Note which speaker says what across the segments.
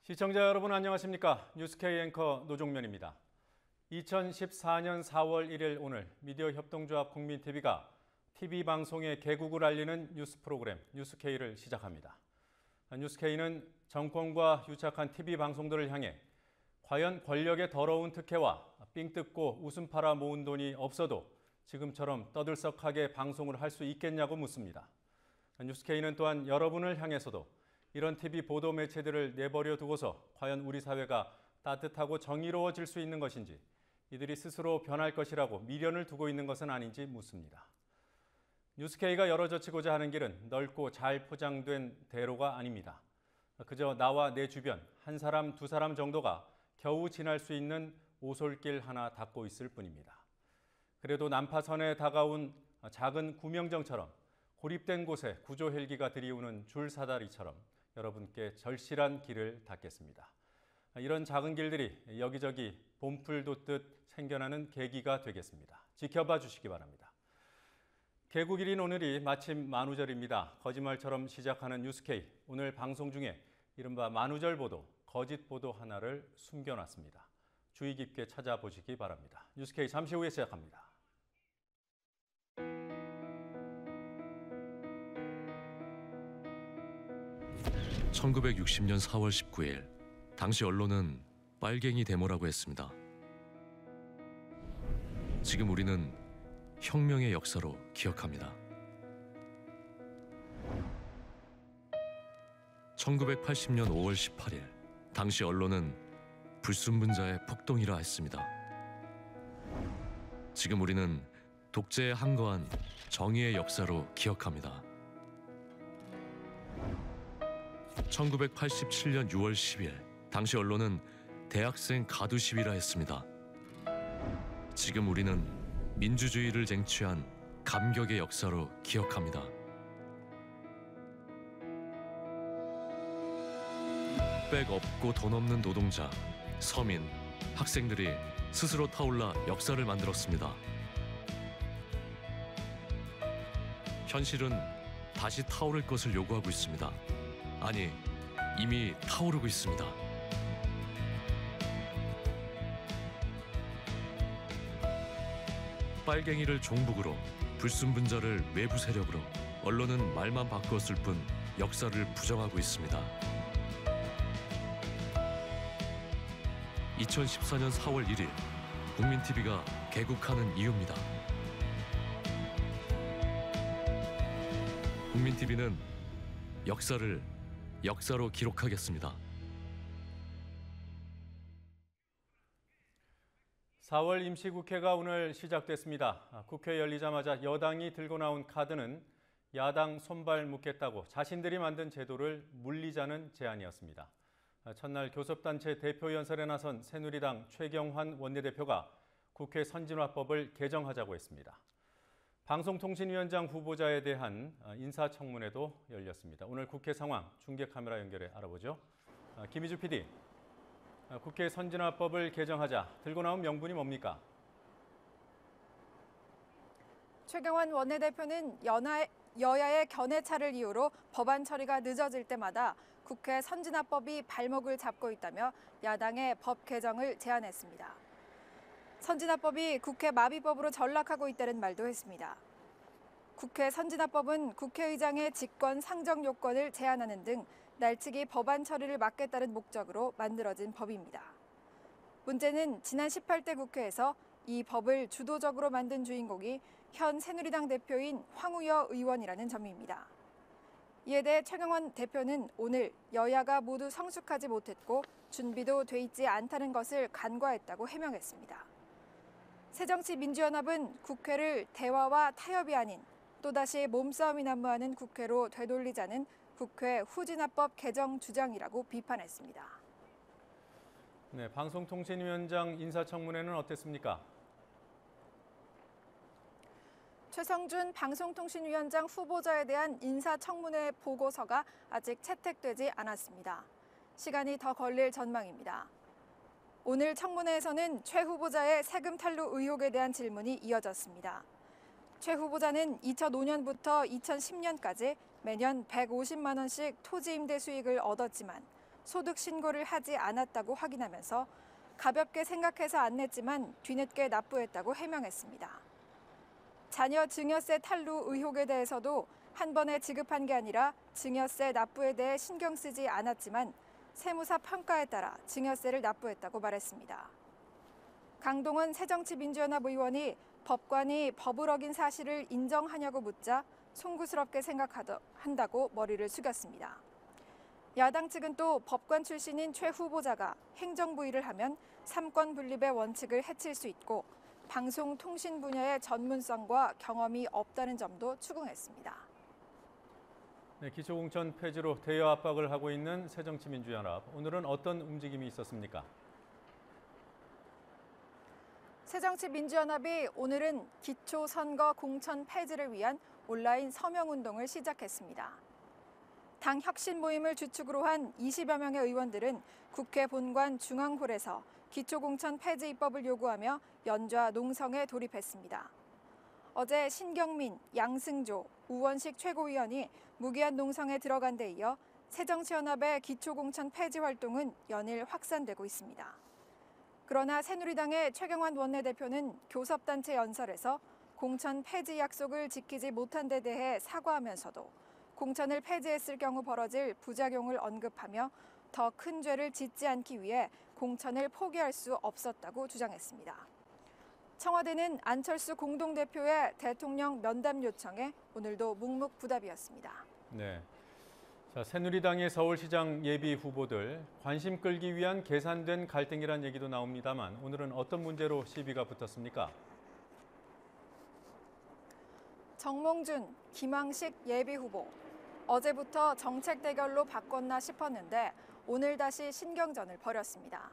Speaker 1: 시청자 여러분 안녕하십니까? 뉴스K 앵커 노종면입니다. 2014년 4월 1일 오늘 미디어 협동조합 국민TV가 TV 방송의 개국을 알리는 뉴스 프로그램 뉴스K를 시작합니다. 뉴스K는 정권과 유착한 TV 방송들을 향해 과연 권력의 더러운 특혜와 삥 뜯고 웃음 팔아 모은 돈이 없어도 지금처럼 떠들썩하게 방송을 할 수 있겠냐고 묻습니다. 뉴스K는 또한 여러분을 향해서도 이런 TV 보도 매체들을 내버려 두고서 과연 우리 사회가 따뜻하고 정의로워질 수 있는 것인지, 이들이 스스로 변할 것이라고 미련을 두고 있는 것은 아닌지 묻습니다. 뉴스K가 열어젖히고자 하는 길은 넓고 잘 포장된 대로가 아닙니다. 그저 나와 내 주변 한 사람, 두 사람 정도가 겨우 지날 수 있는 오솔길 하나 닦고 있을 뿐입니다. 그래도 난파선에 다가온 작은 구명정처럼 고립된 곳에 구조 헬기가 들이우는 줄사다리처럼 여러분께 절실한 길을 닦겠습니다. 이런 작은 길들이 여기저기 봄풀 돋듯 생겨나는 계기가 되겠습니다. 지켜봐 주시기 바랍니다. 개국일인 오늘이 마침 만우절입니다. 거짓말처럼 시작하는 뉴스K. 오늘 방송 중에 이른바 만우절 보도, 거짓 보도 하나를 숨겨놨습니다. 주의 깊게 찾아보시기 바랍니다. 뉴스K 잠시 후에 시작합니다.
Speaker 2: (1960년 4월 19일) 당시 언론은 빨갱이 데모라고 했습니다. 지금 우리는 혁명의 역사로 기억합니다. 1980년 5월 18일 당시 언론은 불순분자의 폭동이라 했습니다. 지금 우리는 독재에 항거한 정의의 역사로 기억합니다. 1987년 6월 10일 당시 언론은 대학생 가두 시위라 했습니다. 지금 우리는 민주주의를 쟁취한 감격의 역사로 기억합니다. 백 없고 돈 없는 노동자, 서민, 학생들이 스스로 타올라 역사를 만들었습니다. 현실은 다시 타오를 것을 요구하고 있습니다. 아니, 이미 타오르고 있습니다. 빨갱이를 종북으로, 불순분자를 외부 세력으로, 언론은 말만 바꾸었을 뿐 역사를 부정하고 있습니다. 2014년 4월 1일 국민TV가 개국하는 이유입니다. 국민TV는 역사를 역사로 기록하겠습니다.
Speaker 1: 4월 임시국회가 오늘 시작됐습니다. 국회 열리자마자 여당이 들고 나온 카드는 야당 손발 묶겠다고 자신들이 만든 제도를 물리자는 제안이었습니다. 첫날 교섭단체 대표연설에 나선 새누리당 최경환 원내대표가 국회 선진화법을 개정하자고 했습니다. 방송통신위원장 후보자에 대한 인사청문회도 열렸습니다. 오늘 국회 상황 중계 카메라 연결해 알아보죠. 김희주 PD, 국회 선진화법을 개정하자 들고 나온 명분이 뭡니까?
Speaker 3: 최경환 원내대표는 여야의 견해차를 이유로 법안 처리가 늦어질 때마다 국회 선진화법이 발목을 잡고 있다며 야당의 법 개정을 제안했습니다. 선진화법이 국회 마비법으로 전락하고 있다는 말도 했습니다. 국회 선진화법은 국회의장의 직권 상정 요건을 제한하는 등 날치기 법안 처리를 막겠다는 목적으로 만들어진 법입니다. 문제는 지난 18대 국회에서 이 법을 주도적으로 만든 주인공이 현 새누리당 대표인 황우여 의원이라는 점입니다. 이에 대해 최경환 대표는 오늘 여야가 모두 성숙하지 못했고 준비도 돼 있지 않다는 것을 간과했다고 해명했습니다. 새정치민주연합은 국회를 대화와 타협이 아닌 또다시 몸싸움이 난무하는 국회로 되돌리자는 국회 후진화법 개정 주장이라고 비판했습니다.
Speaker 1: 네, 방송통신위원장 인사청문회는 어땠습니까?
Speaker 3: 최성준 방송통신위원장 후보자에 대한 인사청문회 보고서가 아직 채택되지 않았습니다. 시간이 더 걸릴 전망입니다. 오늘 청문회에서는 최 후보자의 세금 탈루 의혹에 대한 질문이 이어졌습니다. 최 후보자는 2005년부터 2010년까지 매년 150만 원씩 토지 임대 수익을 얻었지만 소득 신고를 하지 않았다고 확인하면서 가볍게 생각해서 안 냈지만 뒤늦게 납부했다고 해명했습니다. 자녀 증여세 탈루 의혹에 대해서도 한 번에 지급한 게 아니라 증여세 납부에 대해 신경 쓰지 않았지만 세무사 평가에 따라 증여세를 납부했다고 말했습니다. 강동원 새정치민주연합 의원이 법관이 법을 어긴 사실을 인정하냐고 묻자 송구스럽게 생각한다고 머리를 숙였습니다. 야당 측은 또 법관 출신인 최 후보자가 행정부의를 하면 삼권 분립의 원칙을 해칠 수 있고 방송통신 분야의 전문성과 경험이 없다는 점도 추궁했습니다.
Speaker 1: 네, 기초공천 폐지로 대여 압박을 하고 있는 새정치민주연합. 오늘은 어떤 움직임이 있었습니까?
Speaker 3: 새정치민주연합이 오늘은 기초선거 공천 폐지를 위한 온라인 서명운동을 시작했습니다. 당 혁신 모임을 주축으로 한 20여 명의 의원들은 국회 본관 중앙홀에서 기초공천 폐지 입법을 요구하며 연좌 농성에 돌입했습니다. 어제 신경민, 양승조, 우원식 최고위원이 무기한 농성에 들어간 데 이어 새정치연합의 기초공천 폐지 활동은 연일 확산되고 있습니다. 그러나 새누리당의 최경환 원내대표는 교섭단체 연설에서 공천 폐지 약속을 지키지 못한 데 대해 사과하면서도 공천을 폐지했을 경우 벌어질 부작용을 언급하며 더 큰 죄를 짓지 않기 위해 공천을 포기할 수 없었다고 주장했습니다. 청와대는 안철수 공동대표의 대통령 면담 요청에 오늘도 묵묵부답이었습니다.
Speaker 1: 네. 자, 새누리당의 서울시장 예비 후보들 관심 끌기 위한 계산된 갈등이란 얘기도 나옵니다만 오늘은 어떤 문제로 시비가 붙었습니까?
Speaker 3: 정몽준, 김황식 예비 후보. 어제부터 정책 대결로 바꿨나 싶었는데 오늘 다시 신경전을 벌였습니다.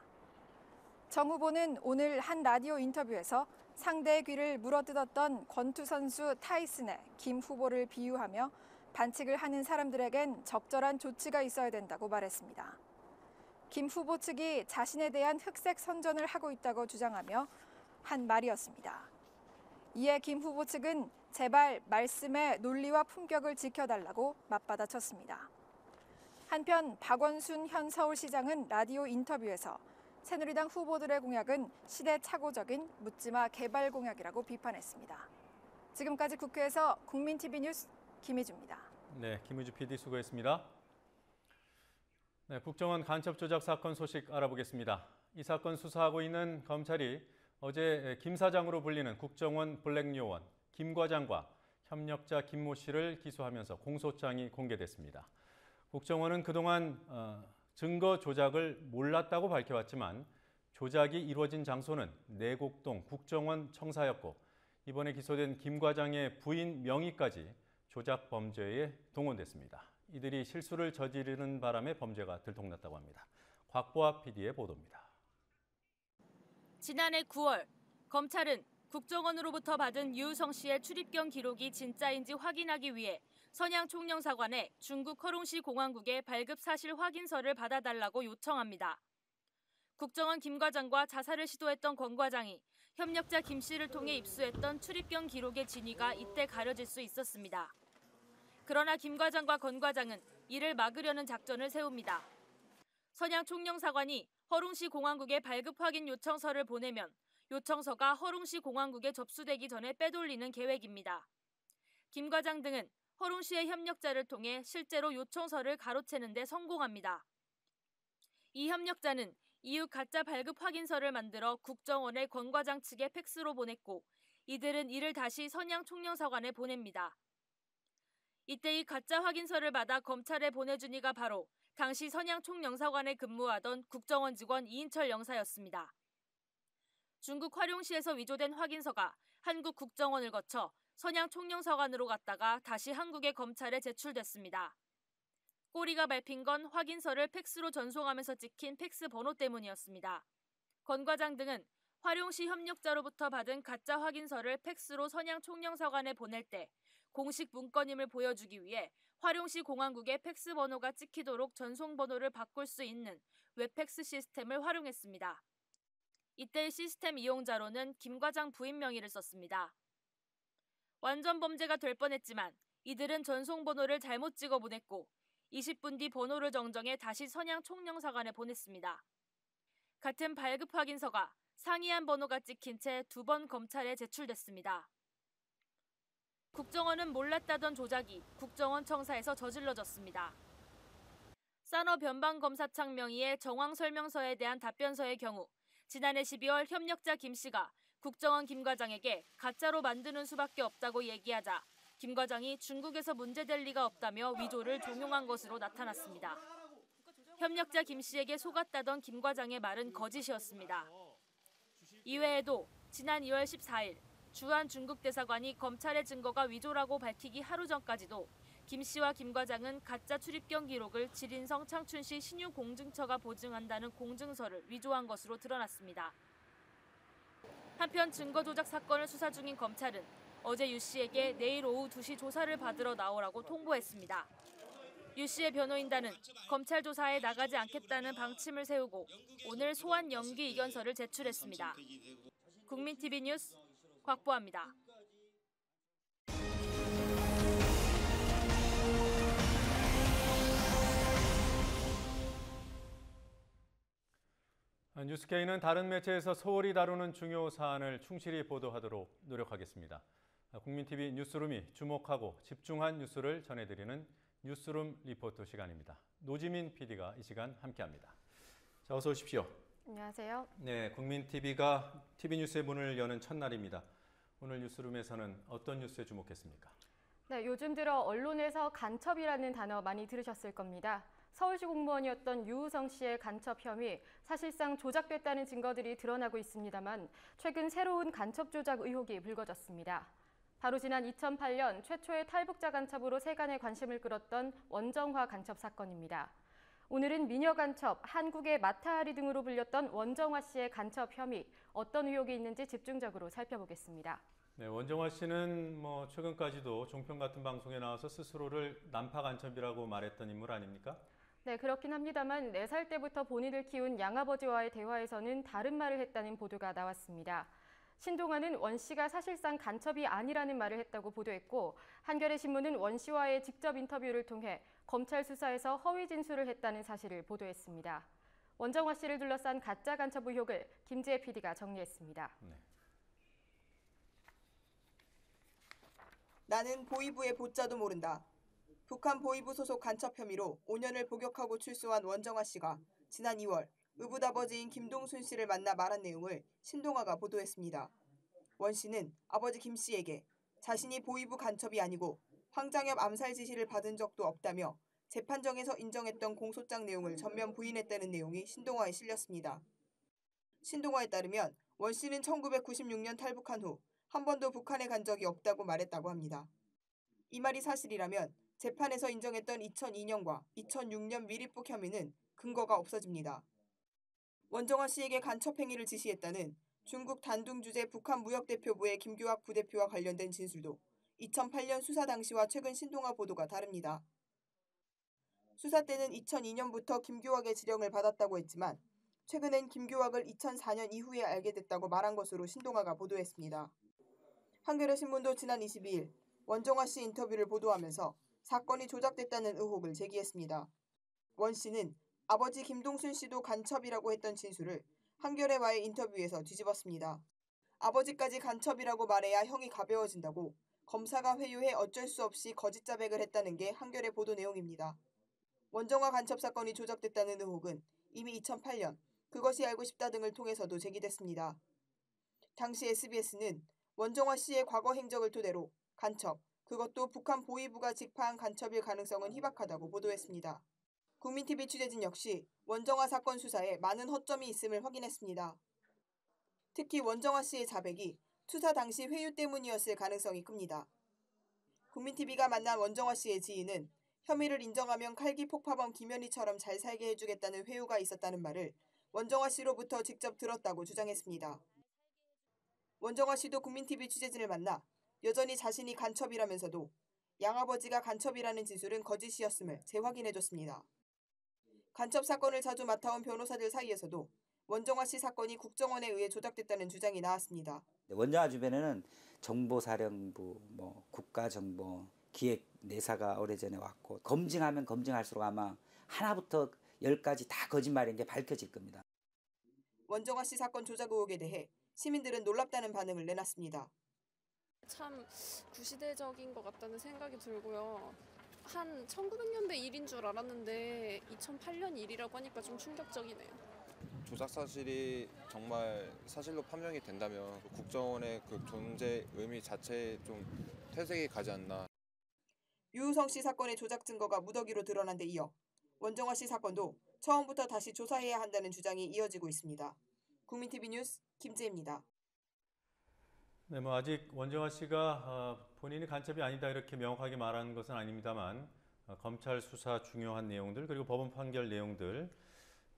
Speaker 3: 정 후보는 오늘 한 라디오 인터뷰에서 상대의 귀를 물어뜯었던 권투 선수 타이슨의 김 후보를 비유하며 반칙을 하는 사람들에겐 적절한 조치가 있어야 된다고 말했습니다. 김 후보 측이 자신에 대한 흑색 선전을 하고 있다고 주장하며 한 말이었습니다. 이에 김 후보 측은 제발 말씀의 논리와 품격을 지켜달라고 맞받아쳤습니다. 한편 박원순 현 서울시장은 라디오 인터뷰에서 새누리당 후보들의 공약은 시대착오적인 묻지마 개발 공약이라고 비판했습니다. 지금까지 국회에서 국민TV 뉴스 김희주입니다.
Speaker 1: 네, 김희주 PD 수고했습니다. 네, 국정원 간첩 조작 사건 소식 알아보겠습니다. 이 사건 수사하고 있는 검찰이 어제 김 사장으로 불리는 국정원 블랙요원 김 과장과 협력자 김모 씨를 기소하면서 공소장이 공개됐습니다. 국정원은 그동안 증거 조작을 몰랐다고 밝혀왔지만 조작이 이루어진 장소는 내곡동 국정원 청사였고 이번에 기소된 김 과장의 부인 명의까지 조작 범죄에 동원됐습니다. 이들이 실수를 저지르는 바람에 범죄가 들통났다고 합니다. 곽보아 PD의 보도입니다.
Speaker 4: 지난해 9월 검찰은 국정원으로부터 받은 유우성 씨의 출입경 기록이 진짜인지 확인하기 위해 선양 총영사관에 중국 허룽시 공항국의 발급 사실 확인서를 받아달라고 요청합니다. 국정원 김 과장과 자살을 시도했던 권 과장이 협력자 김 씨를 통해 입수했던 출입경 기록의 진위가 이때 가려질 수 있었습니다. 그러나 김 과장과 권 과장은 이를 막으려는 작전을 세웁니다. 선양 총영사관이 허룽시 공항국에 발급 확인 요청서를 보내면 요청서가 허룽시 공항국에 접수되기 전에 빼돌리는 계획입니다. 김 과장 등은 허룽시의 협력자를 통해 실제로 요청서를 가로채는 데 성공합니다. 이 협력자는 이후 가짜 발급 확인서를 만들어 국정원의 권 과장 측에 팩스로 보냈고 이들은 이를 다시 선양 총영사관에 보냅니다. 이때 이 가짜 확인서를 받아 검찰에 보내준 이가 바로 당시 선양 총영사관에 근무하던 국정원 직원 이인철 영사였습니다. 중국 화룡시에서 위조된 확인서가 한국 국정원을 거쳐 선양 총영사관으로 갔다가 다시 한국의 검찰에 제출됐습니다. 꼬리가 밟힌 건 확인서를 팩스로 전송하면서 찍힌 팩스 번호 때문이었습니다. 권 과장 등은 화룡시 협력자로부터 받은 가짜 확인서를 팩스로 선양 총영사관에 보낼 때 공식 문건임을 보여주기 위해 화룡시 공항국의 팩스 번호가 찍히도록 전송 번호를 바꿀 수 있는 웹팩스 시스템을 활용했습니다. 이때 시스템 이용자로는 김 과장 부인 명의를 썼습니다. 완전 범죄가 될 뻔했지만 이들은 전송번호를 잘못 찍어 보냈고 20분 뒤 번호를 정정해 다시 선양 총영사관에 보냈습니다. 같은 발급 확인서가 상이한 번호가 찍힌 채 2번 검찰에 제출됐습니다. 국정원은 몰랐다던 조작이 국정원 청사에서 저질러졌습니다. 산업연방검사창 명의의 정황 설명서에 대한 답변서의 경우 지난해 12월 협력자 김 씨가 국정원 김 과장에게 가짜로 만드는 수밖에 없다고 얘기하자 김 과장이 중국에서 문제될 리가 없다며 위조를 종용한 것으로 나타났습니다. 협력자 김 씨에게 속았다던 김 과장의 말은 거짓이었습니다. 이외에도 지난 2월 14일 주한 중국 대사관이 검찰의 증거가 위조라고 밝히기 하루 전까지도 김 씨와 김 과장은 가짜 출입경 기록을 지린성 창춘시 신유공증처가 보증한다는 공증서를 위조한 것으로 드러났습니다. 한편 증거 조작 사건을 수사 중인 검찰은 어제 유 씨에게 내일 오후 2시 조사를 받으러 나오라고 통보했습니다. 유 씨의 변호인단은 검찰 조사에 나가지 않겠다는 방침을 세우고 오늘 소환 연기 이견서를 제출했습니다. 국민TV 뉴스 곽보아입니다.
Speaker 1: 뉴스K는 다른 매체에서 소홀히 다루는 중요 사안을 충실히 보도하도록 노력하겠습니다. 국민TV 뉴스룸이 주목하고 집중한 뉴스를 전해드리는 뉴스룸 리포터 시간입니다. 노지민 PD가 이 시간 함께합니다. 자, 어서 오십시오.
Speaker 5: 안녕하세요.
Speaker 1: 네, 국민TV가 TV 뉴스의 문을 여는 첫날입니다. 오늘 뉴스룸에서는 어떤 뉴스에 주목했습니까?
Speaker 5: 네, 요즘 들어 언론에서 간첩이라는 단어 많이 들으셨을 겁니다. 서울시 공무원이었던 유우성 씨의 간첩 혐의, 사실상 조작됐다는 증거들이 드러나고 있습니다만 최근 새로운 간첩 조작 의혹이 불거졌습니다. 바로 지난 2008년 최초의 탈북자 간첩으로 세간의 관심을 끌었던 원정화 간첩 사건입니다. 오늘은 미녀 간첩, 한국의 마타하리 등으로 불렸던 원정화 씨의 간첩 혐의, 어떤 의혹이 있는지 집중적으로 살펴보겠습니다.
Speaker 1: 네, 원정화 씨는 최근까지도 종편 같은 방송에 나와서 스스로를 난파 간첩이라고 말했던 인물 아닙니까?
Speaker 5: 네, 그렇긴 합니다만 4살 때부터 본인을 키운 양아버지와의 대화에서는 다른 말을 했다는 보도가 나왔습니다. 신동아는 원 씨가 사실상 간첩이 아니라는 말을 했다고 보도했고 한겨레 신문은 원 씨와의 직접 인터뷰를 통해 검찰 수사에서 허위 진술을 했다는 사실을 보도했습니다. 원정화 씨를 둘러싼 가짜 간첩 의혹을 김지혜 PD가 정리했습니다.
Speaker 1: 네.
Speaker 6: 나는 보위부의 보자도 모른다. 북한 보위부 소속 간첩 혐의로 5년을 복역하고 출소한 원정화 씨가 지난 2월 의붓아버지인 김동순 씨를 만나 말한 내용을 신동아가 보도했습니다. 원 씨는 아버지 김 씨에게 자신이 보위부 간첩이 아니고 황장엽 암살 지시를 받은 적도 없다며 재판정에서 인정했던 공소장 내용을 전면 부인했다는 내용이 신동아에 실렸습니다. 신동아에 따르면 원 씨는 1996년 탈북한 후 한 번도 북한에 간 적이 없다고 말했다고 합니다. 이 말이 사실이라면 재판에서 인정했던 2002년과 2006년 미립북 혐의는 근거가 없어집니다. 원정화 씨에게 간첩 행위를 지시했다는 중국 단둥 주재 북한 무역대표부의 김규학 부대표와 관련된 진술도 2008년 수사 당시와 최근 신동아 보도가 다릅니다. 수사 때는 2002년부터 김규학의 지령을 받았다고 했지만 최근엔 김규학을 2004년 이후에 알게 됐다고 말한 것으로 신동아가 보도했습니다. 한겨레 신문도 지난 22일 원정화 씨 인터뷰를 보도하면서 사건이 조작됐다는 의혹을 제기했습니다. 원 씨는 아버지 김동순 씨도 간첩이라고 했던 진술을 한겨레와의 인터뷰에서 뒤집었습니다. 아버지까지 간첩이라고 말해야 형이 가벼워진다고 검사가 회유해 어쩔 수 없이 거짓 자백을 했다는 게 한겨레 보도 내용입니다. 원정화 간첩 사건이 조작됐다는 의혹은 이미 2008년 그것이 알고 싶다 등을 통해서도 제기됐습니다. 당시 SBS는 원정화 씨의 과거 행적을 토대로 간첩, 그것도 북한 보위부가 직파한 간첩일 가능성은 희박하다고 보도했습니다. 국민TV 취재진 역시 원정화 사건 수사에 많은 허점이 있음을 확인했습니다. 특히 원정화 씨의 자백이 수사 당시 회유 때문이었을 가능성이 큽니다. 국민TV가 만난 원정화 씨의 지인은 혐의를 인정하면 칼기 폭파범 김연희처럼 잘 살게 해주겠다는 회유가 있었다는 말을 원정화 씨로부터 직접 들었다고 주장했습니다. 원정화 씨도 국민TV 취재진을 만나 여전히 자신이 간첩이라면서도 양아버지가 간첩이라는 진술은 거짓이었음을 재확인해줬습니다. 간첩 사건을 자주 맡아온 변호사들 사이에서도 원정화 씨 사건이 국정원에 의해 조작됐다는 주장이 나왔습니다.
Speaker 7: 원정화 주변에는 정보사령부, 국가정보, 기획내사가 오래전에 왔고 검증하면 검증할수록 아마 하나부터 10까지 다 거짓말인 게 밝혀질 겁니다.
Speaker 6: 원정화 씨 사건 조작 의혹에 대해 시민들은 놀랍다는 반응을 내놨습니다.
Speaker 8: 참 구시대적인 것 같다는 생각이 들고요. 한 1900년대 일인 줄 알았는데 2008년 일이라고 하니까 좀 충격적이네요.
Speaker 9: 조작 사실이 정말 사실로 판명이 된다면 국정원의 그 존재 의미 자체에 좀 퇴색이 가지 않나.
Speaker 6: 유우성 씨 사건의 조작 증거가 무더기로 드러난 데 이어 원정화 씨 사건도 처음부터 다시 조사해야 한다는 주장이 이어지고 있습니다. 국민TV 뉴스 김지혜입니다.
Speaker 1: 네, 아직 원정화 씨가 본인이 간첩이 아니다 이렇게 명확하게 말하는 것은 아닙니다만 검찰 수사 중요한 내용들 그리고 법원 판결 내용들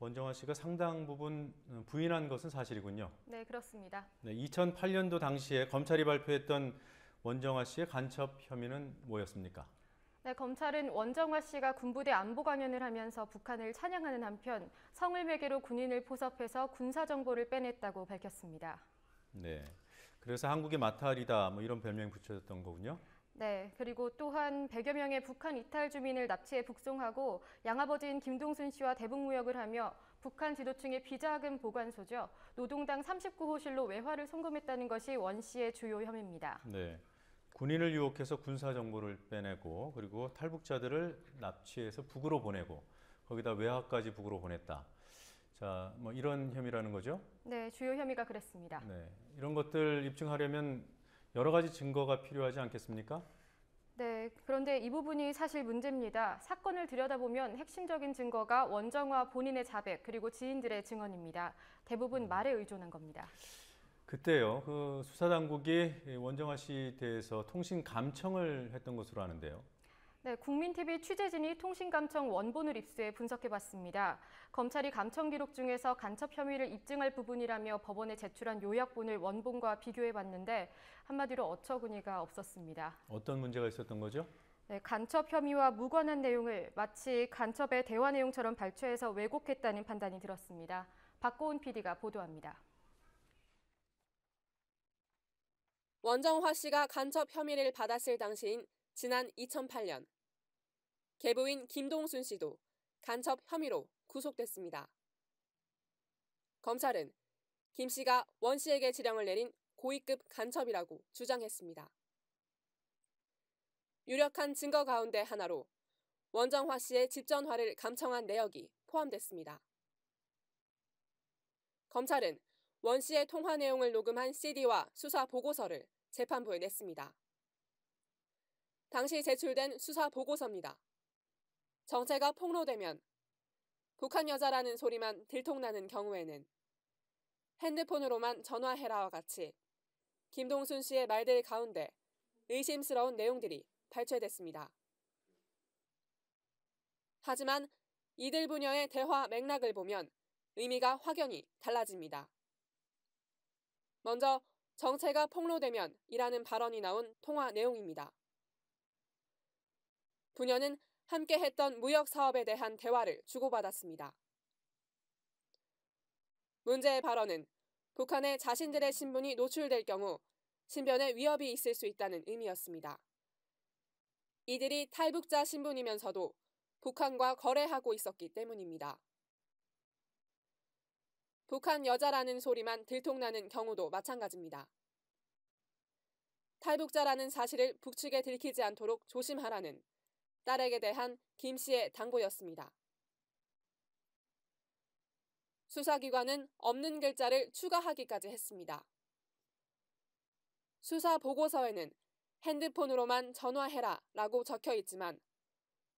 Speaker 1: 원정화 씨가 상당 부분 부인한 것은 사실이군요.
Speaker 5: 네, 그렇습니다.
Speaker 1: 네, 2008년도 당시에 검찰이 발표했던 원정화 씨의 간첩 혐의는 뭐였습니까?
Speaker 5: 네, 검찰은 원정화 씨가 군부대 안보 강연을 하면서 북한을 찬양하는 한편 성을 매개로 군인을 포섭해서 군사 정보를 빼냈다고 밝혔습니다.
Speaker 1: 네, 그래서 한국의 마탈이다 이런 별명이 붙여졌던 거군요.
Speaker 5: 네, 그리고 또한 100여 명의 북한 이탈 주민을 납치해 북송하고 양아버지인 김동순 씨와 대북무역을 하며 북한 지도층의 비자금 보관소죠. 노동당 39호실로 외화를 송금했다는 것이 원 씨의 주요 혐의입니다.
Speaker 1: 네, 군인을 유혹해서 군사 정보를 빼내고 그리고 탈북자들을 납치해서 북으로 보내고 거기다 외화까지 북으로 보냈다. 자, 이런 혐의라는 거죠?
Speaker 5: 네, 주요 혐의가 그랬습니다.
Speaker 1: 네, 이런 것들 입증하려면 여러 가지 증거가 필요하지 않겠습니까?
Speaker 5: 네, 그런데 이 부분이 사실 문제입니다. 사건을 들여다보면 핵심적인 증거가 원정화 본인의 자백 그리고 지인들의 증언입니다. 대부분 말에 의존한 겁니다.
Speaker 1: 그때요, 그 수사당국이 원정화 씨에 대해서 통신 감청을 했던 것으로 아는데요.
Speaker 5: 네, 국민TV 취재진이 통신감청 원본을 입수해 분석해봤습니다. 검찰이 감청 기록 중에서 간첩 혐의를 입증할 부분이라며 법원에 제출한 요약본을 원본과 비교해봤는데 한마디로 어처구니가 없었습니다.
Speaker 1: 어떤 문제가 있었던 거죠?
Speaker 5: 네, 간첩 혐의와 무관한 내용을 마치 간첩의 대화 내용처럼 발췌해서 왜곡했다는 판단이 들었습니다. 박고은 PD가 보도합니다.
Speaker 10: 원정화 씨가 간첩 혐의를 받았을 당시인 지난 2008년. 계부인 김동순 씨도 간첩 혐의로 구속됐습니다. 검찰은 김 씨가 원 씨에게 지령을 내린 고위급 간첩이라고 주장했습니다. 유력한 증거 가운데 하나로 원정화 씨의 집 전화를 감청한 내역이 포함됐습니다. 검찰은 원 씨의 통화 내용을 녹음한 CD와 수사 보고서를 재판부에 냈습니다. 당시 제출된 수사 보고서입니다. 정체가 폭로되면 북한 여자라는 소리만 들통나는 경우에는 핸드폰으로만 전화해라와 같이 김동순 씨의 말들 가운데 의심스러운 내용들이 발췌됐습니다. 하지만 이들 부녀의 대화 맥락을 보면 의미가 확연히 달라집니다. 먼저 정체가 폭로되면 이라는 발언이 나온 통화 내용입니다. 부녀는 함께 했던 무역 사업에 대한 대화를 주고받았습니다. 문제의 발언은 북한에 자신들의 신분이 노출될 경우 신변에 위협이 있을 수 있다는 의미였습니다. 이들이 탈북자 신분이면서도 북한과 거래하고 있었기 때문입니다. 북한 여자라는 소리만 들통나는 경우도 마찬가지입니다. 탈북자라는 사실을 북측에 들키지 않도록 조심하라는 딸에게 대한 김 씨의 당부였습니다. 수사기관은 없는 글자를 추가하기까지 했습니다. 수사 보고서에는 핸드폰으로만 전화해라 라고 적혀 있지만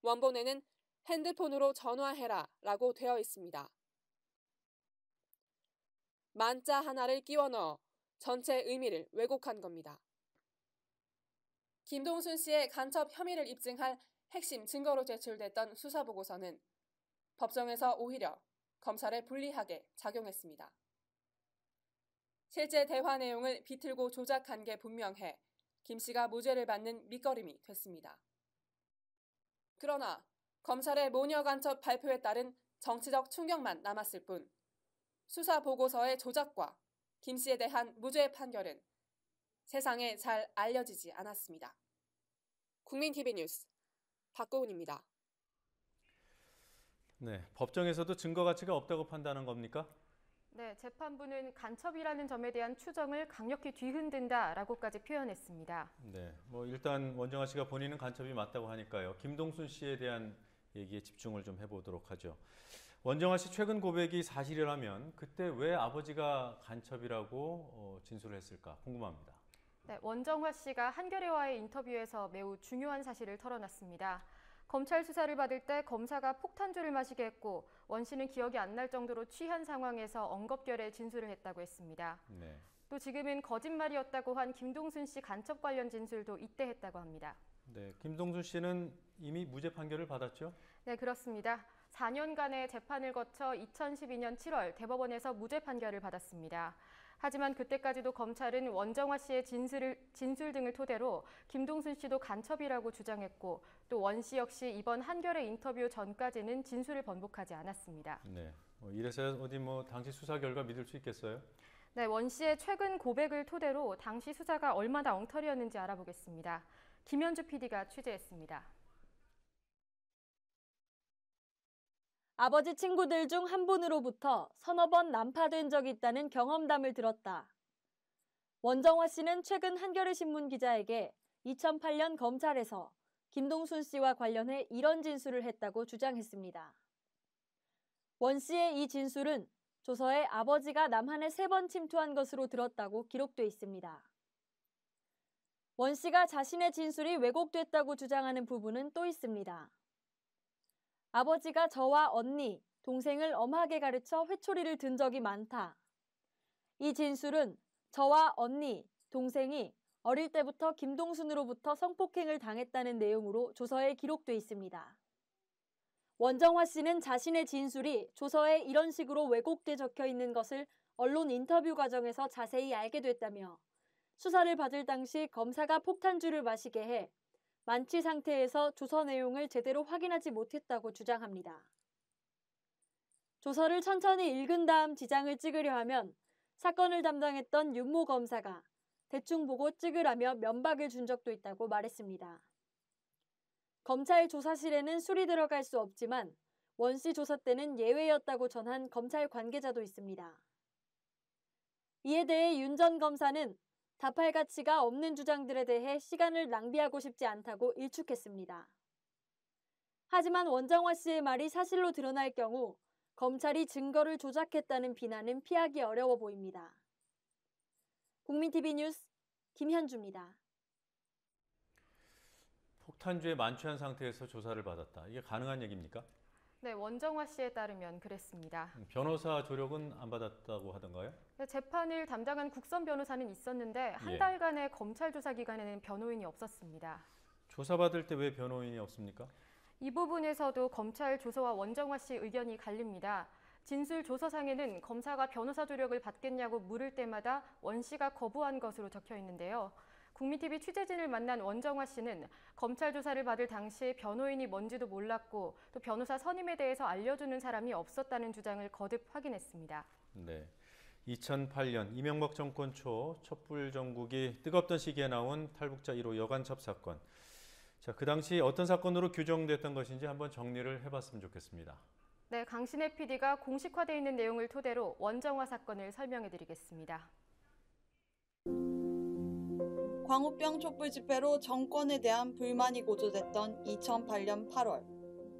Speaker 10: 원본에는 핸드폰으로 전화해라 라고 되어 있습니다. 만자 하나를 끼워 넣어 전체 의미를 왜곡한 겁니다. 김동순 씨의 간첩 혐의를 입증할 핵심 증거로 제출됐던 수사보고서는 법정에서 오히려 검찰에 불리하게 작용했습니다. 실제 대화 내용을 비틀고 조작한 게 분명해 김 씨가 무죄를 받는 밑거름이 됐습니다. 그러나 검찰의 모녀 간첩 발표에 따른 정치적 충격만 남았을 뿐 수사 보고서의 조작과 김 씨에 대한 무죄 판결은 세상에 잘 알려지지 않았습니다. 국민TV 뉴스 박고은입니다.
Speaker 1: 네, 법정에서도 증거 가치가 없다고 판단한 겁니까?
Speaker 5: 네, 재판부는 간첩이라는 점에 대한 추정을 강력히 뒤흔든다라고까지 표현했습니다.
Speaker 1: 네, 일단 원정아 씨가 본인은 간첩이 맞다고 하니까요. 김동순 씨에 대한 얘기에 집중을 좀 해보도록 하죠. 원정아 씨 최근 고백이 사실이라면 그때 왜 아버지가 간첩이라고 진술을 했을까 궁금합니다.
Speaker 5: 네, 원정화 씨가 한겨레와의 인터뷰에서 매우 중요한 사실을 털어놨습니다. 검찰 수사를 받을 때 검사가 폭탄주를 마시게 했고 원 씨는 기억이 안 날 정도로 취한 상황에서 엉겁결에 진술을 했다고 했습니다.
Speaker 1: 네.
Speaker 5: 또 지금은 거짓말이었다고 한 김동순 씨 간첩 관련 진술도 이때 했다고 합니다.
Speaker 1: 네, 김동순 씨는 이미 무죄 판결을 받았죠?
Speaker 5: 네, 그렇습니다. 4년간의 재판을 거쳐 2012년 7월 대법원에서 무죄 판결을 받았습니다. 하지만 그때까지도 검찰은 원정화 씨의 진술 등을 토대로 김동순 씨도 간첩이라고 주장했고 또 원 씨 역시 이번 한겨레 인터뷰 전까지는 진술을 번복하지 않았습니다.
Speaker 1: 네, 이래서 어디 당시 수사 결과 믿을 수 있겠어요?
Speaker 5: 네, 원 씨의 최근 고백을 토대로 당시 수사가 얼마나 엉터리였는지 알아보겠습니다. 김현주 PD가 취재했습니다.
Speaker 11: 아버지 친구들 중 한 분으로부터 서너 번 난파된 적이 있다는 경험담을 들었다. 원정화 씨는 최근 한겨레 신문 기자에게 2008년 검찰에서 김동순 씨와 관련해 이런 진술을 했다고 주장했습니다. 원 씨의 이 진술은 조서에 아버지가 남한에 3번 침투한 것으로 들었다고 기록돼 있습니다. 원 씨가 자신의 진술이 왜곡됐다고 주장하는 부분은 또 있습니다. 아버지가 저와 언니, 동생을 엄하게 가르쳐 회초리를 든 적이 많다. 이 진술은 저와 언니, 동생이 어릴 때부터 김동순으로부터 성폭행을 당했다는 내용으로 조서에 기록돼 있습니다. 원정화 씨는 자신의 진술이 조서에 이런 식으로 왜곡돼 적혀 있는 것을 언론 인터뷰 과정에서 자세히 알게 됐다며 수사를 받을 당시 검사가 폭탄주를 마시게 해 만취 상태에서 조서 내용을 제대로 확인하지 못했다고 주장합니다. 조서를 천천히 읽은 다음 지장을 찍으려 하면 사건을 담당했던 윤모 검사가 대충 보고 찍으라며 면박을 준 적도 있다고 말했습니다. 검찰 조사실에는 술이 들어갈 수 없지만 원 씨 조사 때는 예외였다고 전한 검찰 관계자도 있습니다. 이에 대해 윤 전 검사는 답할 가치가 없는 주장들에 대해 시간을 낭비하고 싶지 않다고 일축했습니다. 하지만 원정화 씨의 말이 사실로 드러날 경우 검찰이 증거를 조작했다는 비난은 피하기 어려워 보입니다. 국민TV 뉴스 김현주입니다.
Speaker 1: 폭탄주에 만취한 상태에서 조사를 받았다. 이게 가능한 얘기입니까?
Speaker 5: 네, 원정화 씨에 따르면 그랬습니다.
Speaker 1: 변호사 조력은 안 받았다고 하던가요?
Speaker 5: 네, 재판을 담당한 국선 변호사는 있었는데 한
Speaker 1: 예.
Speaker 5: 달간의 검찰 조사 기간에는 변호인이 없었습니다.
Speaker 1: 조사받을 때 왜 변호인이 없습니까?
Speaker 5: 이 부분에서도 검찰 조서와 원정화 씨 의견이 갈립니다. 진술 조서상에는 검사가 변호사 조력을 받겠냐고 물을 때마다 원 씨가 거부한 것으로 적혀 있는데요. 국민TV 취재진을 만난 원정화 씨는 검찰 조사를 받을 당시 변호인이 뭔지도 몰랐고 또 변호사 선임에 대해서 알려주는 사람이 없었다는 주장을 거듭 확인했습니다.
Speaker 1: 네, 2008년 이명박 정권 초 촛불 전국이 뜨겁던 시기에 나온 탈북자 1호 여간첩 사건. 자, 그 당시 어떤 사건으로 규정됐던 것인지 한번 정리를 해봤으면 좋겠습니다.
Speaker 5: 네, 강신혜 PD가 공식화되어 있는 내용을 토대로 원정화 사건을 설명해드리겠습니다.
Speaker 12: 광우병 촛불 집회로 정권에 대한 불만이 고조됐던 2008년 8월,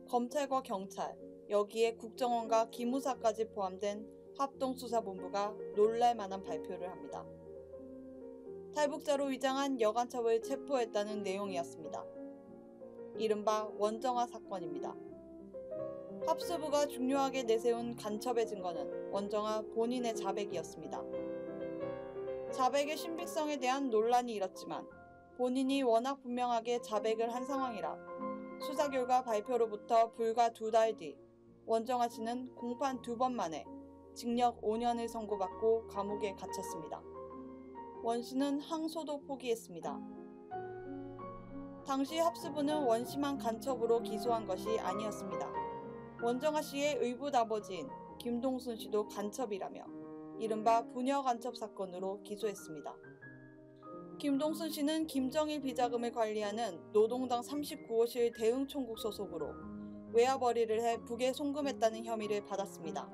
Speaker 12: 검찰과 경찰, 여기에 국정원과 기무사까지 포함된 합동수사본부가 놀랄만한 발표를 합니다. 탈북자로 위장한 여간첩을 체포했다는 내용이었습니다. 이른바 원정화 사건입니다. 합수부가 중요하게 내세운 간첩의 증거는 원정화 본인의 자백이었습니다. 자백의 신빙성에 대한 논란이 일었지만 본인이 워낙 분명하게 자백을 한 상황이라 수사 결과 발표로부터 불과 2달 뒤 원정화 씨는 공판 2번 만에 징역 5년을 선고받고 감옥에 갇혔습니다. 원 씨는 항소도 포기했습니다. 당시 합수부는 원 씨만 간첩으로 기소한 것이 아니었습니다. 원정화 씨의 의붓 아버지인 김동순 씨도 간첩이라며 이른바 부녀 간첩 사건으로 기소했습니다. 김동순 씨는 김정일 비자금을 관리하는 노동당 39호실 대응총국 소속으로 외화벌이를 해 북에 송금했다는 혐의를 받았습니다.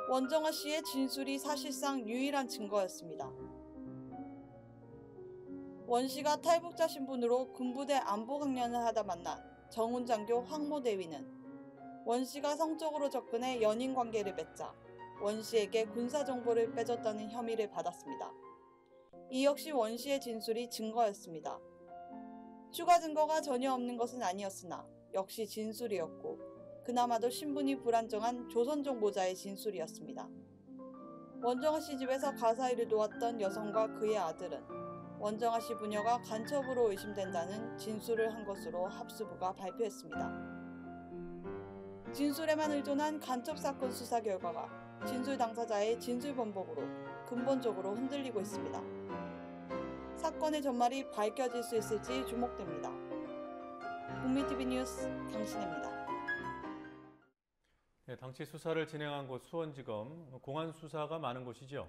Speaker 12: 원정아 씨의 진술이 사실상 유일한 증거였습니다. 원 씨가 탈북자 신분으로 군부대 안보 강연을 하다 만난 정훈장교 황모 대위는 원 씨가 성적으로 접근해 연인 관계를 맺자 원 씨에게 군사 정보를 빼줬다는 혐의를 받았습니다. 이 역시 원 씨의 진술이 증거였습니다. 추가 증거가 전혀 없는 것은 아니었으나 역시 진술이었고 그나마도 신분이 불안정한 조선정보자의 진술이었습니다. 원정아 씨 집에서 가사일을 도왔던 여성과 그의 아들은 원정아 씨 부녀가 간첩으로 의심된다는 진술을 한 것으로 합수부가 발표했습니다. 진술에만 의존한 간첩 사건 수사 결과가 진술 당사자의 진술 번복으로 근본적으로 흔들리고 있습니다. 사건의 전말이 밝혀질 수 있을지 주목됩니다. 국민TV 뉴스 강신혜입니다.
Speaker 1: 네, 당시 수사를 진행한 곳 수원지검, 공안 수사가 많은 곳이죠?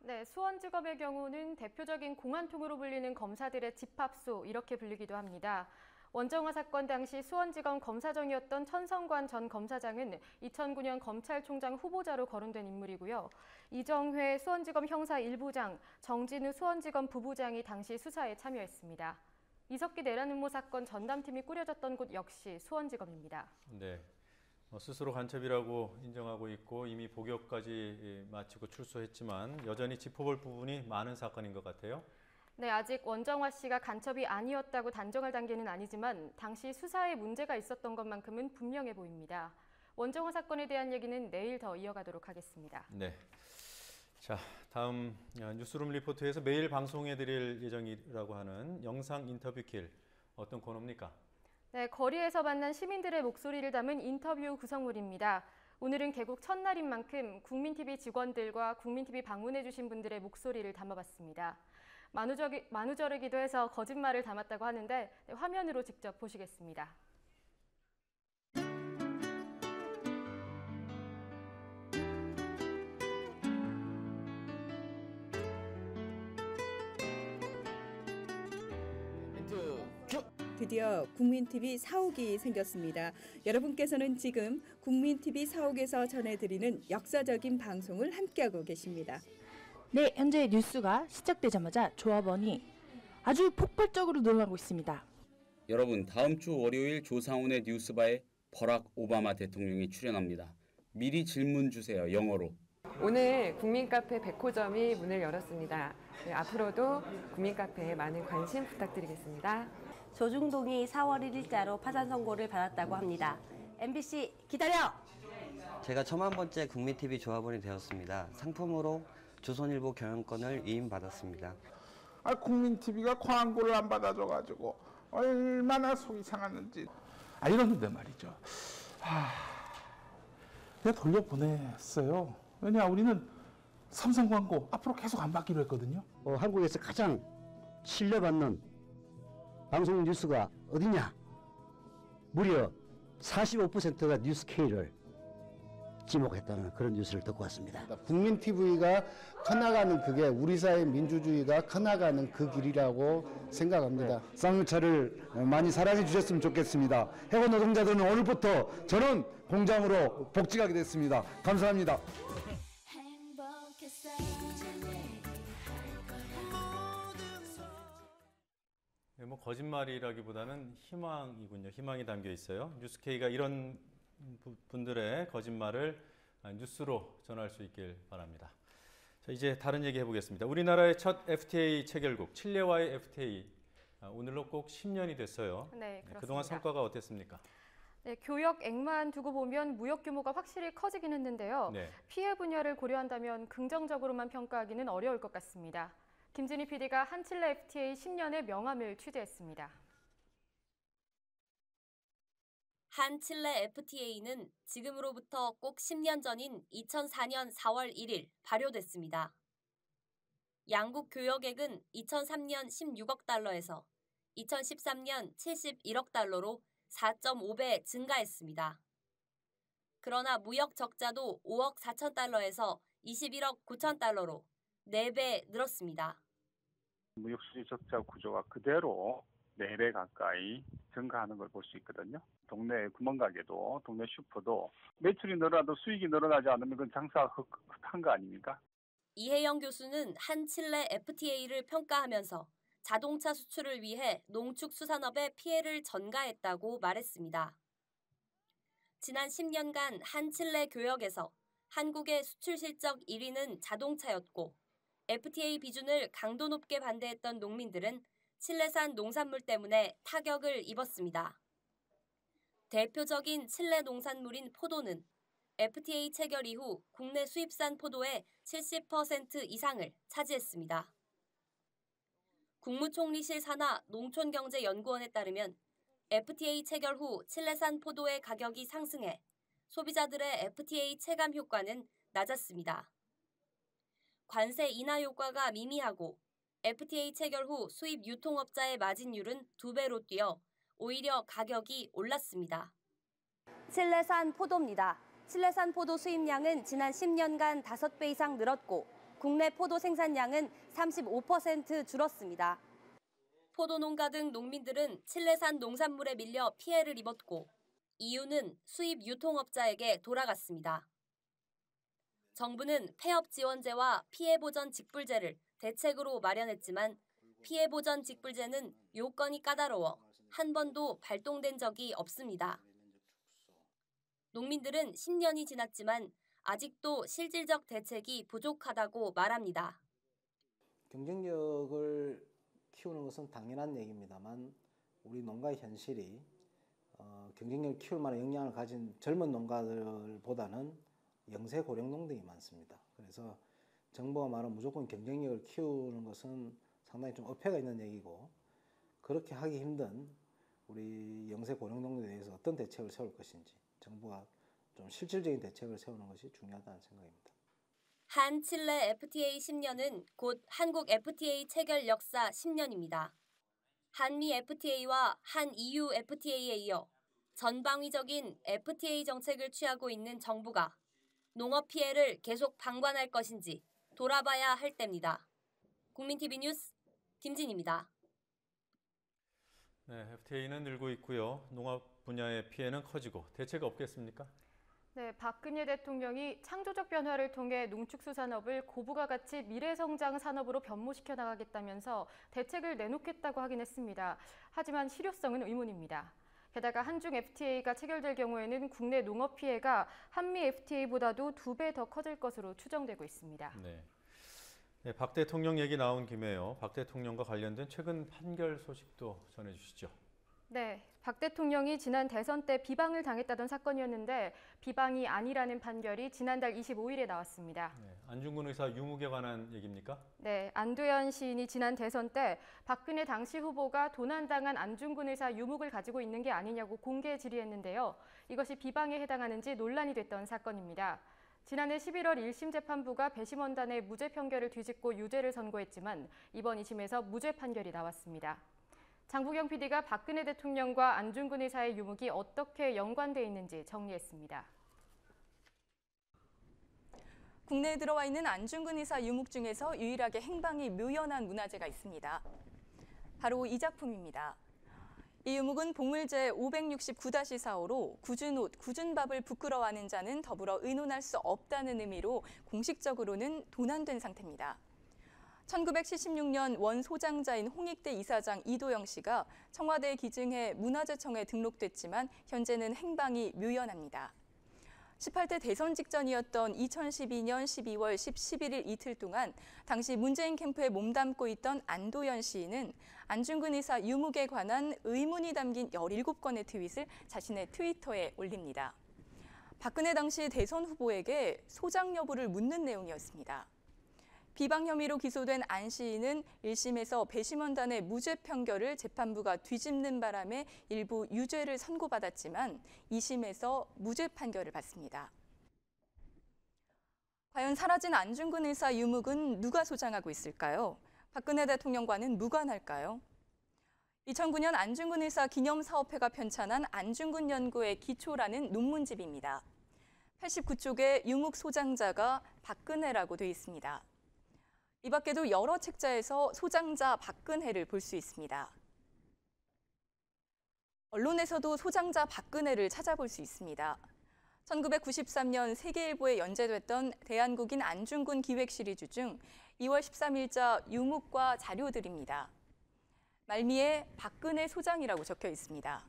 Speaker 5: 네, 수원지검의 경우는 대표적인 공안통으로 불리는 검사들의 집합소 이렇게 불리기도 합니다. 원정아 사건 당시 수원지검 검사정이었던 천성관 전 검사장은 2009년 검찰총장 후보자로 거론된 인물이고요. 이정회 수원지검 형사 1부장, 정진우 수원지검 부부장이 당시 수사에 참여했습니다. 이석기 내란 음모 사건 전담팀이 꾸려졌던 곳 역시 수원지검입니다.
Speaker 1: 네, 스스로 간첩이라고 인정하고 있고 이미 복역까지 마치고 출소했지만 여전히 짚어볼 부분이 많은 사건인 것 같아요.
Speaker 5: 네, 아직 원정아 씨가 간첩이 아니었다고 단정할 단계는 아니지만 당시 수사에 문제가 있었던 것만큼은 분명해 보입니다. 원정아 사건에 대한 얘기는 내일 더 이어가도록 하겠습니다.
Speaker 1: 네, 자, 다음 뉴스룸 리포트에서 매일 방송해드릴 예정이라고 하는 영상 인터뷰길 어떤 코너입니까?
Speaker 5: 네, 거리에서 만난 시민들의 목소리를 담은 인터뷰 구성물입니다. 오늘은 개국 첫날인 만큼 국민TV 직원들과 국민TV 방문해주신 분들의 목소리를 담아봤습니다. 만우절이기도 해서 거짓말을 담았다고 하는데 화면으로 직접 보시겠습니다.
Speaker 13: 드디어 국민TV 사옥이 생겼습니다. 여러분께서는 지금 국민TV 사옥에서 전해드리는 역사적인 방송을 함께하고 계십니다.
Speaker 14: 네, 현재 뉴스가 시작되자마자 조합원이 아주 폭발적으로 늘어나고 있습니다.
Speaker 15: 여러분, 다음 주 월요일 조상훈의 뉴스바에 버락 오바마 대통령이 출연합니다. 미리 질문 주세요, 영어로.
Speaker 16: 오늘 국민카페 백호점이 문을 열었습니다. 네, 앞으로도 국민카페에 많은 관심 부탁드리겠습니다.
Speaker 17: 조중동이 4월 1일자로 파산 선고를 받았다고 합니다. MBC 기다려!
Speaker 18: 제가 1000번째 국민TV 조합원이 되었습니다. 상품으로 조선일보 경영권을 위임받았습니다.
Speaker 19: 국민TV가 광고를 안 받아줘가지고 얼마나 속이 상했는지 이러는데 말이죠. 내가 돌려보냈어요. 왜냐, 우리는 삼성 광고 앞으로 계속 안 받기로 했거든요.
Speaker 20: 한국에서 가장 신뢰받는 방송 뉴스가 어디냐? 무려 45%가 뉴스K를 지목했다는 그런 뉴스를 듣고 왔습니다.
Speaker 21: 국민TV가 커나가는 그게 우리 사회 민주주의가 커나가는 그 길이라고 생각합니다. 쌍용차를 많이 사랑해 주셨으면 좋겠습니다. 해고 노동자들은 오늘부터 저는 공장으로 복직하게 됐습니다. 감사합니다.
Speaker 1: 뭐 거짓말이라기보다는 희망이군요. 희망이 담겨 있어요. 뉴스K가 이런 분들의 거짓말을 뉴스로 전할 수 있길 바랍니다. 자, 이제 다른 얘기 해보겠습니다. 우리나라의 첫 FTA 체결국 칠레와의 FTA 오늘로 꼭 10년이 됐어요.
Speaker 5: 네, 그렇습니다.
Speaker 1: 그동안 성과가 어땠습니까?
Speaker 5: 네, 교역액만 두고 보면 무역 규모가 확실히 커지긴 했는데요.
Speaker 1: 네.
Speaker 5: 피해 분야를 고려한다면 긍정적으로만 평가하기는 어려울 것 같습니다. 김진희 PD가 한칠레 FTA 10년의 명암을 취재했습니다.
Speaker 4: 한칠레 FTA는 지금으로부터 꼭 10년 전인 2004년 4월 1일 발효됐습니다. 양국 교역액은 2003년 16억 달러에서 2013년 71억 달러로 4.5배 증가했습니다.
Speaker 2: 그러나 무역 적자도 5억 4천 달러에서 21억 9천 달러로 4배 늘었습니다.
Speaker 22: 무역 수지 적자 구조가 그대로 4배 가까이 증가하는 걸 볼 수 있거든요. 동네 구멍가게도 동네 슈퍼도 매출이 늘어나도 수익이 늘어나지 않으면 그건 장사가 헛한 거 아닙니까?
Speaker 2: 이혜영 교수는 한 칠레 FTA를 평가하면서 자동차 수출을 위해 농축수산업에 피해를 전가했다고 말했습니다. 지난 10년간 한 칠레 교역에서 한국의 수출 실적 1위는 자동차였고 FTA 비준을 강도 높게 반대했던 농민들은 칠레산 농산물 때문에 타격을 입었습니다. 대표적인 칠레 농산물인 포도는 FTA 체결 이후 국내 수입산 포도의 70% 이상을 차지했습니다. 국무총리실 산하 농촌경제연구원에 따르면 FTA 체결 후 칠레산 포도의 가격이 상승해 소비자들의 FTA 체감 효과는 낮았습니다. 관세 인하 효과가 미미하고 FTA 체결 후 수입 유통업자의 마진율은 2배로 뛰어 오히려 가격이 올랐습니다.
Speaker 17: 칠레산 포도입니다. 칠레산 포도 수입량은 지난 10년간 5배 이상 늘었고 국내 포도 생산량은 35% 줄었습니다.
Speaker 2: 포도 농가 등 농민들은 칠레산 농산물에 밀려 피해를 입었고 이유는 수입 유통업자에게 돌아갔습니다. 정부는 폐업 지원제와 피해보전 직불제를 대책으로 마련했지만 피해보전 직불제는 요건이 까다로워 한 번도 발동된 적이 없습니다. 농민들은 10년이 지났지만 아직도 실질적 대책이 부족하다고 말합니다.
Speaker 23: 경쟁력을 키우는 것은 당연한 얘기입니다만 우리 농가의 현실이 경쟁력을 키울 만한 역량을 가진 젊은 농가들보다는 영세 고령농 등이 많습니다. 그래서 정부가 말하는 무조건 경쟁력을 키우는 것은 상당히 좀 어폐가 있는 얘기고 그렇게 하기 힘든 우리 영세 고령농에 대해서 어떤 대책을 세울 것인지 정부가 좀 실질적인 대책을 세우는 것이 중요하다는 생각입니다.
Speaker 2: 한 칠레 FTA 10년은 곧 한국 FTA 체결 역사 10년입니다. 한미 FTA와 한 EU FTA에 이어 전방위적인 FTA 정책을 취하고 있는 정부가 농업 피해를 계속 방관할 것인지 돌아봐야 할 때입니다. 국민TV 뉴스 김진입니다.
Speaker 1: 네, FTA는 늘고 있고요. 농업 분야의 피해는 커지고 대책 없겠습니까?
Speaker 5: 네, 박근혜 대통령이 창조적 변화를 통해 농축수산업을 고부가 가치 미래성장 산업으로 변모시켜 나가겠다면서 대책을 내놓겠다고 하긴 했습니다. 하지만 실효성은 의문입니다. 게다가 한중 FTA가 체결될 경우에는 국내 농업 피해가 한미 FTA보다도 2배 더 커질 것으로 추정되고 있습니다.
Speaker 1: 네. 네, 박 대통령 얘기 나온 김에요. 박 대통령과 관련된 최근 판결 소식도 전해주시죠.
Speaker 5: 네, 박 대통령이 지난 대선 때 비방을 당했다던 사건이었는데 비방이 아니라는 판결이 지난달 25일에 나왔습니다.
Speaker 1: 네, 안중근 의사 유묵에 관한 얘기입니까?
Speaker 5: 네, 안도현 시인이 지난 대선 때 박근혜 당시 후보가 도난당한 안중근 의사 유묵을 가지고 있는 게 아니냐고 공개 질의했는데요. 이것이 비방에 해당하는지 논란이 됐던 사건입니다. 지난해 11월 1심 재판부가 배심원단의 무죄 판결을 뒤집고 유죄를 선고했지만 이번 2심에서 무죄 판결이 나왔습니다. 장부경 PD가 박근혜 대통령과 안중근 의사의 유묵이 어떻게 연관돼 있는지 정리했습니다.
Speaker 24: 국내에 들어와 있는 안중근 의사 유묵 중에서 유일하게 행방이 묘연한 문화재가 있습니다. 바로 이 작품입니다. 이 유묵은 봉을제 569-4호로 굳은 옷, 굳은 밥을 부끄러워하는 자는 더불어 의논할 수 없다는 의미로 공식적으로는 도난된 상태입니다. 1976년 원 소장자인 홍익대 이사장 이도영 씨가 청와대에 기증해 문화재청에 등록됐지만 현재는 행방이 묘연합니다. 18대 대선 직전이었던 2012년 12월 11일 이틀 동안 당시 문재인 캠프에 몸담고 있던 안도현 시인은 안중근 의사 유묵에 관한 의문이 담긴 17건의 트윗을 자신의 트위터에 올립니다. 박근혜 당시 대선 후보에게 소장 여부를 묻는 내용이었습니다. 비방 혐의로 기소된 안 시인은 1심에서 배심원단의 무죄 판결을 재판부가 뒤집는 바람에 일부 유죄를 선고받았지만 2심에서 무죄 판결을 받습니다. 과연 사라진 안중근 의사 유묵은 누가 소장하고 있을까요? 박근혜 대통령과는 무관할까요? 2009년 안중근 의사 기념사업회가 편찬한 안중근 연구의 기초라는 논문집입니다. 89쪽에 유묵 소장자가 박근혜라고 되어 있습니다. 이 밖에도 여러 책자에서 소장자 박근혜를 볼 수 있습니다. 언론에서도 소장자 박근혜를 찾아볼 수 있습니다. 1993년 세계일보에 연재됐던 대한국인 안중근 기획 시리즈 중 2월 13일자 유묵과 자료들입니다. 말미에 박근혜 소장이라고 적혀 있습니다.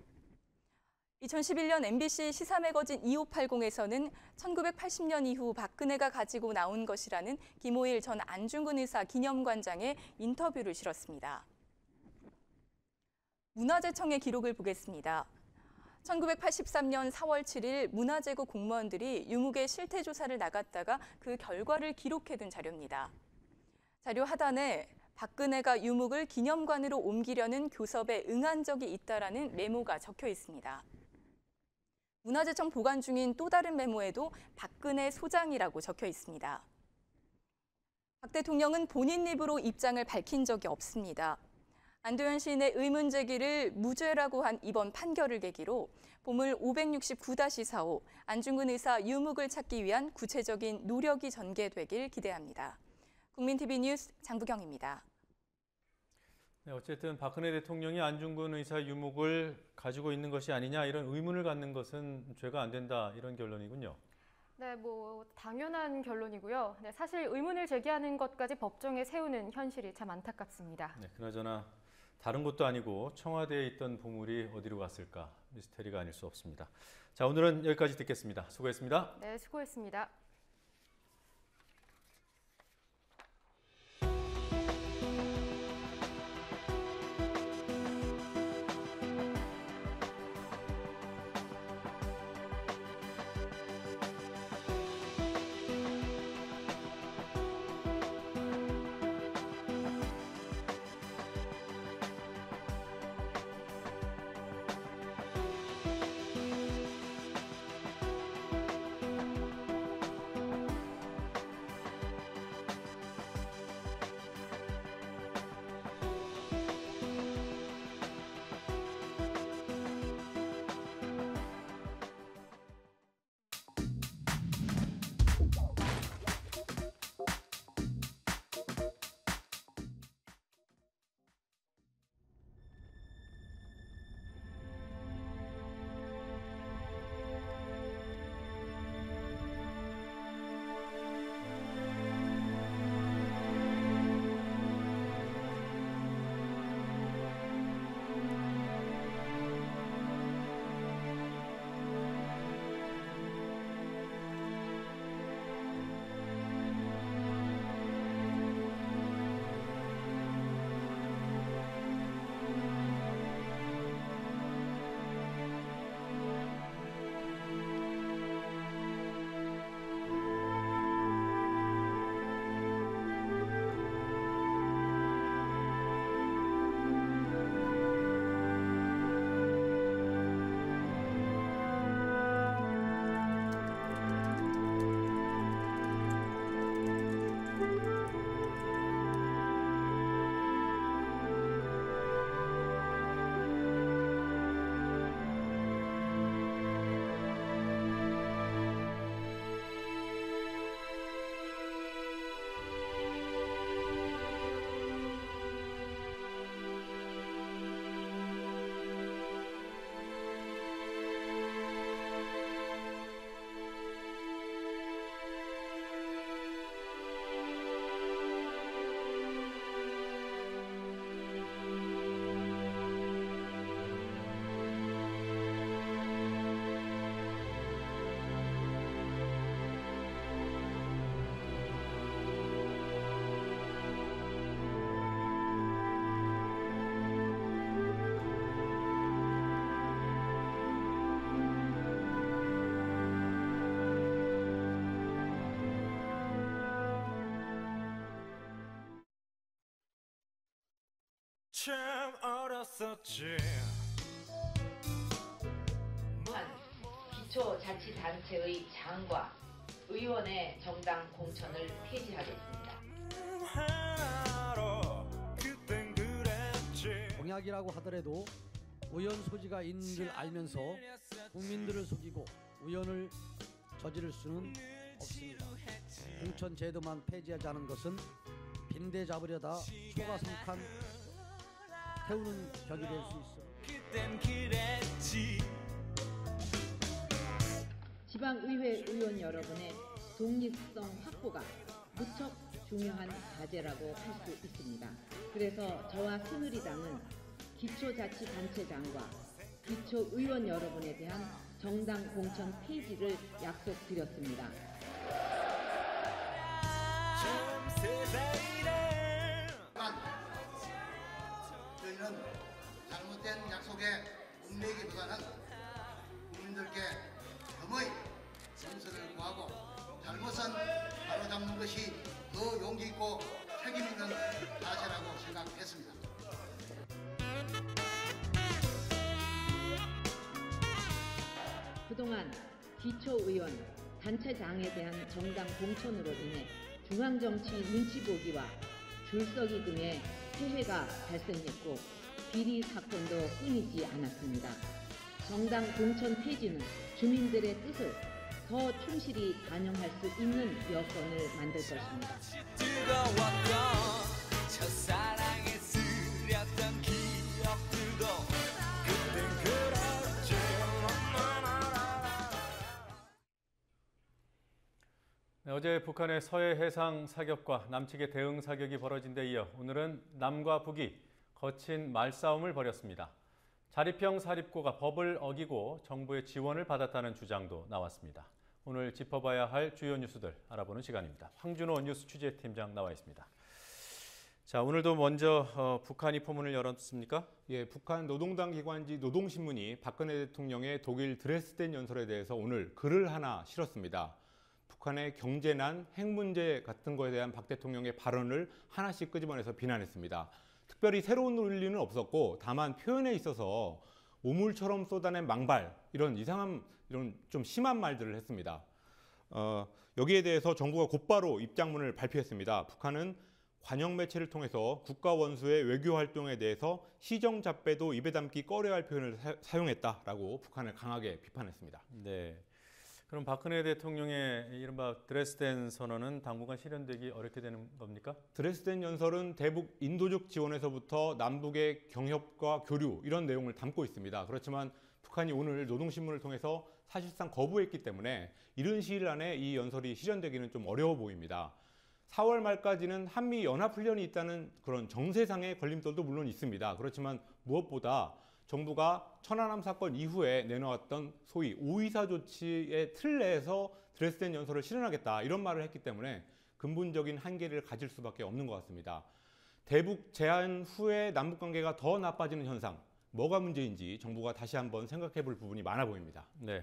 Speaker 24: 2011년 MBC 시사매거진 2580에서는 1980년 이후 박근혜가 가지고 나온 것이라는 김호일 전 안중근 의사 기념관장의 인터뷰를 실었습니다. 문화재청의 기록을 보겠습니다. 1983년 4월 7일 문화재국 공무원들이 유묵의 실태 조사를 나갔다가 그 결과를 기록해둔 자료입니다. 자료 하단에 박근혜가 유묵을 기념관으로 옮기려는 교섭에 응한 적이 있다라는 메모가 적혀 있습니다. 문화재청 보관 중인 또 다른 메모에도 박근혜 소장이라고 적혀 있습니다. 박 대통령은 본인 입으로 입장을 밝힌 적이 없습니다. 안도현 시인의 의문 제기를 무죄라고 한 이번 판결을 계기로 보물 569-45 안중근 의사 유묵을 찾기 위한 구체적인 노력이 전개되길 기대합니다. 국민TV 뉴스 장부경입니다.
Speaker 1: 네, 어쨌든 박근혜 대통령이 안중근 의사 유묵을 가지고 있는 것이 아니냐 이런 의문을 갖는 것은 죄가 안 된다 이런 결론이군요.
Speaker 5: 네, 당연한 결론이고요. 네, 사실 의문을 제기하는 것까지 법정에 세우는 현실이 참 안타깝습니다.
Speaker 1: 네, 그나저나 다른 곳도 아니고 청와대에 있던 보물이 어디로 갔을까 미스테리가 아닐 수 없습니다. 자, 오늘은 여기까지 듣겠습니다. 수고했습니다.
Speaker 5: 네, 수고했습니다.
Speaker 3: 참 어렸었지.
Speaker 7: 기초자치단체의 장과 의원의 정당 공천을 폐지하겠습니다.
Speaker 8: 공약이라고 하더라도 의원 소지가 있는 줄 알면서 국민들을 속이고 의원을 저지를 수는 없습니다. 공천 제도만 폐지하지 않은 것은 빈대 잡으려다 소가성칸 태우는 격이 될 수 있어.
Speaker 7: 지방의회 의원 여러분의 독립성 확보가 무척 중요한 과제라고 할 수 있습니다. 그래서 저와 새누리당은 기초자치단체장과 기초의원 여러분에 대한 정당 공천 폐지를 약속드렸습니다.
Speaker 6: 저희는 잘못된 약속에 얽매이기보다는 국민들께 겸허히 정서를 구하고 잘못은 바로잡는 것이 더 용기 있고 책임 있는 자세라고 생각했습니다.
Speaker 7: 그동안 기초의원, 단체장에 대한 정당 공천으로 인해 중앙정치 눈치보기와 줄서기 등의 폐해가 발생했고 비리 사건도 끊이지 않았습니다. 정당 공천 폐지는 주민들의 뜻을 더 충실히 반영할 수 있는 여건을 만들 것입니다.
Speaker 1: 네, 어제 북한의 서해 해상 사격과 남측의 대응 사격이 벌어진 데 이어 오늘은 남과 북이 거친 말싸움을 벌였습니다. 자립형 사립고가 법을 어기고 정부의 지원을 받았다는 주장도 나왔습니다. 오늘 짚어봐야 할 주요 뉴스들 알아보는 시간입니다. 황준호 뉴스 취재팀장 나와 있습니다. 자, 오늘도 먼저 북한이 포문을 열었습니까?
Speaker 9: 예, 북한 노동당 기관지 노동신문이 박근혜 대통령의 독일 드레스덴 연설에 대해서 오늘 글을 하나 실었습니다. 북한의 경제난, 핵 문제 같은 거에 대한 박 대통령의 발언을 하나씩 끄집어내서 비난했습니다. 특별히 새로운 논리는 없었고 다만 표현에 있어서 오물처럼 쏟아낸 망발, 이런 좀 심한 말들을 했습니다. 여기에 대해서 정부가 곧바로 입장문을 발표했습니다. 북한은 관영 매체를 통해서 국가 원수의 외교 활동에 대해서 시정잡배도 입에 담기 꺼려할 표현을 사용했다라고 북한을 강하게 비판했습니다.
Speaker 1: 네. 그럼 박근혜 대통령의 이른바 드레스덴 선언은 당분간 실현되기 어렵게 되는 겁니까?
Speaker 9: 드레스덴 연설은 대북 인도적 지원에서부터 남북의 경협과 교류 이런 내용을 담고 있습니다. 그렇지만 북한이 오늘 노동신문을 통해서 사실상 거부했기 때문에 이른 시일 안에 이 연설이 실현되기는 좀 어려워 보입니다. 4월 말까지는 한미 연합훈련이 있다는 그런 정세상의 걸림돌도 물론 있습니다. 그렇지만 무엇보다 정부가 천안함 사건 이후에 내놓았던 소위 5.24 조치의 틀 내에서 드레스덴 연설을 실현하겠다 이런 말을 했기 때문에 근본적인 한계를 가질 수밖에 없는 것 같습니다. 대북 제한 후에 남북관계가 더 나빠지는 현상, 뭐가 문제인지 정부가 다시 한번 생각해 볼 부분이 많아 보입니다.
Speaker 1: 네.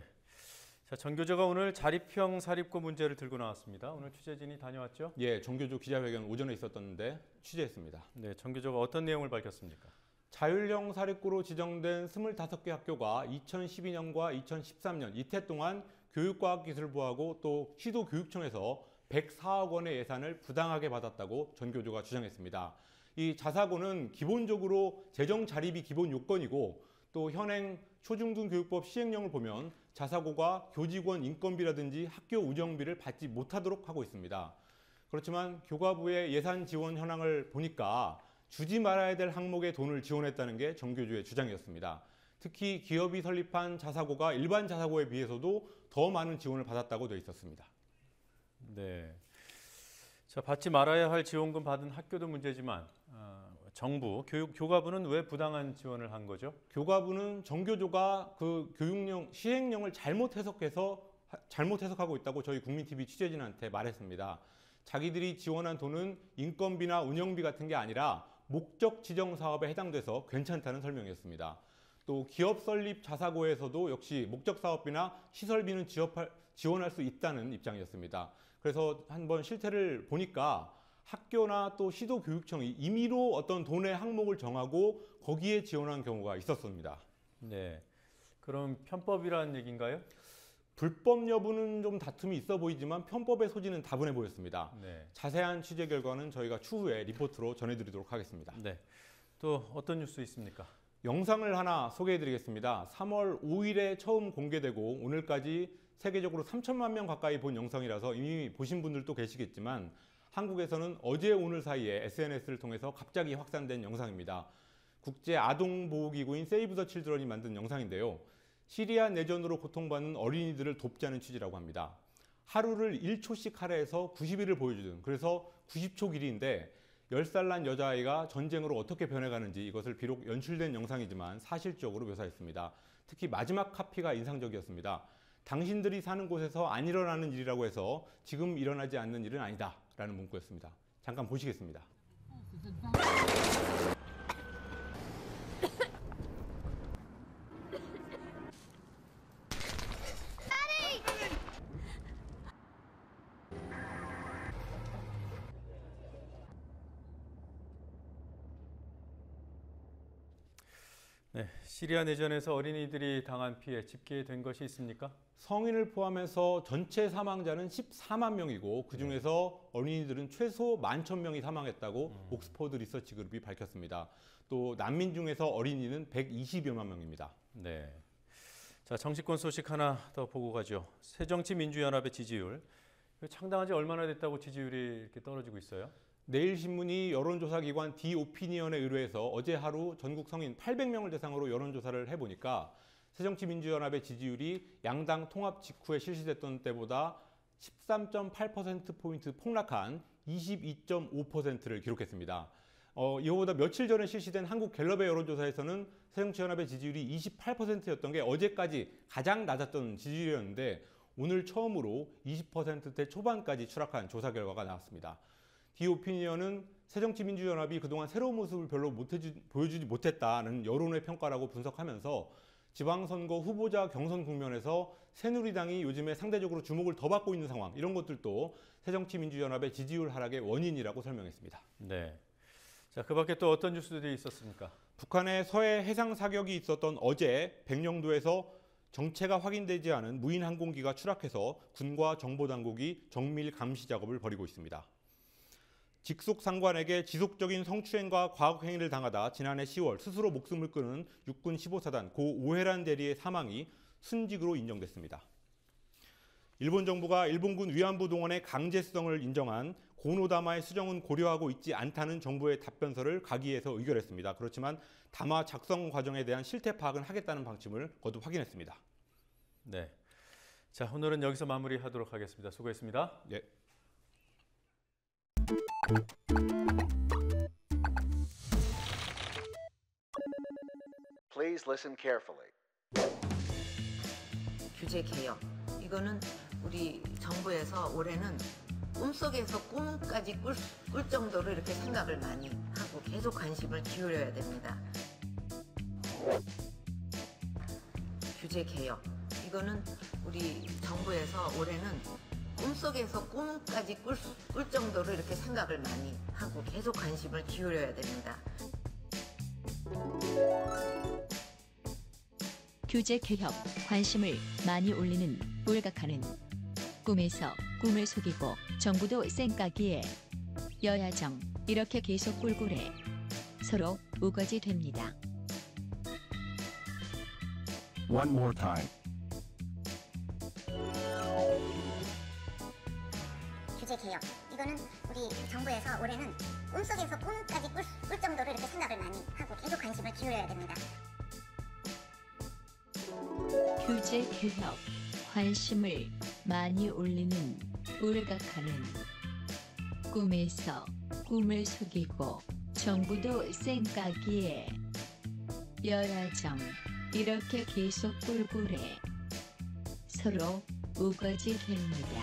Speaker 1: 자, 정교조가 오늘 자립형 사립고 문제를 들고 나왔습니다. 오늘 취재진이 다녀왔죠?
Speaker 9: 예, 정교조 기자회견 오전에 있었던데 취재했습니다.
Speaker 1: 네, 정교조가 어떤 내용을 밝혔습니까?
Speaker 9: 자율형 사립고로 지정된 25개 학교가 2012년과 2013년 이태 동안 교육과학기술부하고 또 시도교육청에서 104억 원의 예산을 부당하게 받았다고 전교조가 주장했습니다. 이 자사고는 기본적으로 재정 자립이 기본 요건이고 또 현행 초중등교육법 시행령을 보면 자사고가 교직원 인건비라든지 학교 운영비를 받지 못하도록 하고 있습니다. 그렇지만 교과부의 예산 지원 현황을 보니까 주지 말아야 될 항목에 돈을 지원했다는 게 정교조의 주장이었습니다. 특히 기업이 설립한 자사고가 일반 자사고에 비해서도 더 많은 지원을 받았다고 되어 있었습니다.
Speaker 1: 네. 자, 받지 말아야 할 지원금 받은 학교도 문제지만 정부, 교과부는 왜 부당한 지원을 한 거죠?
Speaker 9: 교과부는 정교조가 그 교육령, 시행령을 잘못 해석하고 있다고 저희 국민TV 취재진한테 말했습니다. 자기들이 지원한 돈은 인건비나 운영비 같은 게 아니라 목적 지정 사업에 해당돼서 괜찮다는 설명이었습니다. 또 기업 설립 자사고에서도 역시 목적 사업비나 시설비는 지원할 수 있다는 입장이었습니다. 그래서 한번 실태를 보니까 학교나 또 시도교육청이 임의로 어떤 돈의 항목을 정하고 거기에 지원한 경우가 있었습니다.
Speaker 1: 네. 그럼 편법이라는 얘기인가요?
Speaker 9: 불법 여부는 좀 다툼이 있어 보이지만 편법의 소지는 다분해 보였습니다.
Speaker 1: 네.
Speaker 9: 자세한 취재 결과는 저희가 추후에 리포트로 전해드리도록 하겠습니다.
Speaker 1: 네. 또 어떤 뉴스 있습니까?
Speaker 9: 영상을 하나 소개해드리겠습니다. 3월 5일에 처음 공개되고 오늘까지 세계적으로 3천만 명 가까이 본 영상이라서 이미 보신 분들도 계시겠지만 한국에서는 어제 오늘 사이에 SNS를 통해서 갑자기 확산된 영상입니다. 국제 아동보호기구인 세이브 더 칠드런이 만든 영상인데요. 시리아 내전으로 고통받는 어린이들을 돕자는 취지라고 합니다. 하루를 1초씩 할애해서 90일을 보여주는, 그래서 90초 길이인데 10살 난 여자아이가 전쟁으로 어떻게 변해가는지 이것을 비록 연출된 영상이지만 사실적으로 묘사했습니다. 특히 마지막 카피가 인상적이었습니다. 당신들이 사는 곳에서 안 일어나는 일이라고 해서 지금 일어나지 않는 일은 아니다 라는 문구였습니다. 잠깐 보시겠습니다.
Speaker 1: 네, 시리아 내전에서 어린이들이 당한 피해 집계된 것이 있습니까?
Speaker 9: 성인을 포함해서 전체 사망자는 14만 명이고 그중에서 어린이들은 최소 11,000명이 사망했다고 옥스퍼드 리서치 그룹이 밝혔습니다. 또 난민 중에서 어린이는 120여만 명입니다.
Speaker 1: 네. 자, 정치권 소식 하나 더 보고 가죠. 새정치민주연합의 지지율. 창당한 지 얼마나 됐다고 지지율이 이렇게 떨어지고 있어요?
Speaker 9: 내일신문이 여론조사기관 디오피니언에 의뢰해서 어제 하루 전국 성인 800명을 대상으로 여론조사를 해보니까 새정치민주연합의 지지율이 양당 통합 직후에 실시됐던 때보다 13.8%포인트 폭락한 22.5%를 기록했습니다. 이거보다 며칠 전에 실시된 한국갤럽의 여론조사에서는 새정치연합의 지지율이 28%였던 게 어제까지 가장 낮았던 지지율이었는데 오늘 처음으로 20%대 초반까지 추락한 조사 결과가 나왔습니다. 디오피니언은 새정치민주연합이 그동안 새로운 모습을 별로 보여주지 못했다는 여론의 평가라고 분석하면서 지방선거 후보자 경선 국면에서 새누리당이 요즘에 상대적으로 주목을 더 받고 있는 상황, 이런 것들도 새정치민주연합의 지지율 하락의 원인이라고 설명했습니다.
Speaker 1: 네. 자, 그 밖에 또 어떤 뉴스들이 있었습니까?
Speaker 9: 북한의 서해 해상 사격이 있었던 어제 백령도에서 정체가 확인되지 않은 무인 항공기가 추락해서 군과 정보당국이 정밀 감시 작업을 벌이고 있습니다. 직속 상관에게 지속적인 성추행과 과학행위를 당하다 지난해 10월 스스로 목숨을 끊은 육군 15사단 고 오해란 대리의 사망이 순직으로 인정됐습니다. 일본 정부가 일본군 위안부 동원의 강제성을 인정한 고노다마의 수정은 고려하고 있지 않다는 정부의 답변서를 가기에서 의결했습니다. 그렇지만 담화 작성 과정에 대한 실태 파악은 하겠다는 방침을 거듭 확인했습니다.
Speaker 1: 네. 자, 오늘은 여기서 마무리하도록 하겠습니다. 수고했습니다.
Speaker 9: 네.
Speaker 10: Please listen carefully.
Speaker 11: 규제 개혁. 이거는 우리 정부에서 올해는 꿈속에서 꿈까지 꿀 정도로 이렇게 생각을 많이 하고 계속 관심을 기울여야 됩니다. 규제 개혁. 이거는 우리 정부에서 올해는 꿈속에서 꿈까지 꿀 정도로 이렇게 생각을 많이 하고 계속 관심을 기울여야 됩니다.
Speaker 12: 규제 개혁, 관심을 많이 올리는 몰각하는 꿈에서 꿈을 속이고 정부도 쌩까기에 여야정 이렇게 계속 꿀꿀해 서로 우거지 됩니다.
Speaker 10: One more time.
Speaker 13: 규제 개혁. 이거는 우리 정부에서 올해는 꿈속에서 꿈까지 꿀 정도로 이렇게 생각을 많이 하고 계속 관심을 기울여야 됩니다.
Speaker 12: 규제 개혁, 관심을 많이 올리는 울각하는 꿈에서 꿈을 속이고 정부도 쌩까기에 여야정 이렇게 계속 꿀꿀해 서로 우거지 됩니다.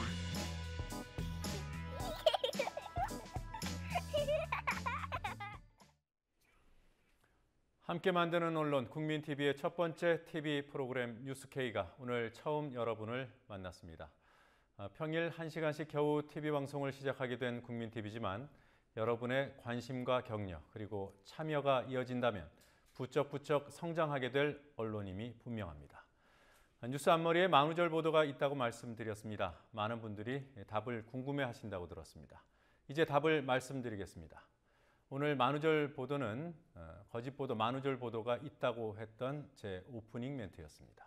Speaker 1: 함께 만드는 언론 국민TV의 첫 번째 TV 프로그램 뉴스K가 오늘 처음 여러분을 만났습니다. 평일 1시간씩 겨우 TV 방송을 시작하게 된 국민TV지만 여러분의 관심과 격려 그리고 참여가 이어진다면 부쩍부쩍 성장하게 될 언론임이 분명합니다. 뉴스 앞머리에 만우절 보도가 있다고 말씀드렸습니다. 많은 분들이 답을 궁금해하신다고 들었습니다. 이제 답을 말씀드리겠습니다. 오늘 만우절 보도는 거짓 보도, 만우절 보도가 있다고 했던 제 오프닝 멘트였습니다.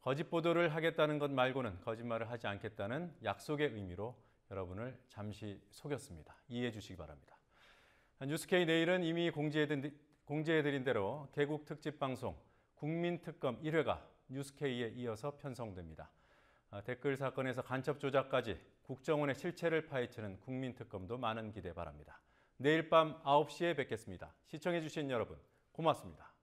Speaker 1: 거짓 보도를 하겠다는 것 말고는 거짓말을 하지 않겠다는 약속의 의미로 여러분을 잠시 속였습니다. 이해해 주시기 바랍니다. 뉴스K 내일은 이미 공지해드린 대로 개국 특집 방송 국민특검 1회가 뉴스K에 이어서 편성됩니다. 댓글 사건에서 간첩 조작까지 국정원의 실체를 파헤치는 국민특검도 많은 기대 바랍니다. 내일 밤 9시에 뵙겠습니다. 시청해 주신 여러분 고맙습니다.